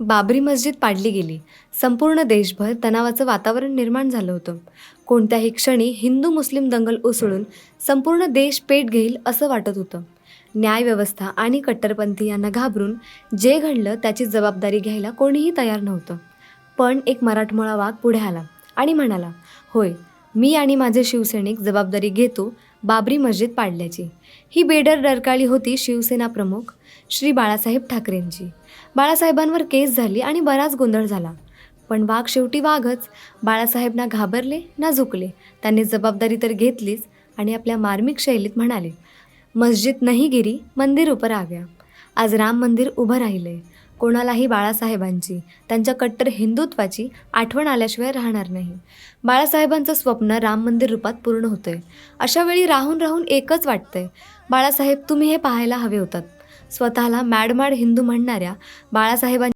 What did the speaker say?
बाबरी मस्जिद पाडली गेली. संपूर्ण देशभर तणावाचं वातावरण निर्माण झालं होतं. कोणत्याही क्षणी हिंदू मुस्लिम दंगल उसळून संपूर्ण देश पेट घेईल असं वाटत होतं. न्यायव्यवस्था आणि कट्टरपंथीयांना घाबरून जे घडलं त्याची जबाबदारी घ्यायला कोणीही तयार नव्हतं. पण एक मराठमोळा वाघ पुढे आला आणि म्हणाला, होय, मी आणि माझे शिवसैनिक जबाबदारी घेतो बाबरी मस्जिद पाडल्याची. ही बेडर डरकाळी होती शिवसेना प्रमुख श्री बाळासाहेब ठाकरेंची. बाळासाहेबांवर केस झाली आणि बराच गोंधळ झाला. पण वाघ शेवटी वाघच. बाळासाहेब ना घाबरले ना झुकले. त्यांनी जबाबदारी तर घेतलीच आणि आपल्या मार्मिक शैलीत म्हणाले, मस्जिद नहीं गिरी, मंदिर ऊपर आ गया. आज राम मंदिर उभं राहिलंय. कोणालाही बाळासाहेबांची, त्यांच्या कट्टर हिंदुत्वाची आठवण आल्याशिवाय राहणार नाही. बाळासाहेबांचं स्वप्न राम मंदिर रूपात पूर्ण होतंय. अशा वेळी राहून राहून एकच वाटतंय, बाळासाहेब तुम्ही हे पाहायला हवे होतात. स्वतःला मॅडमाड हिंदू म्हणणाऱ्या बाळासाहेबांच्या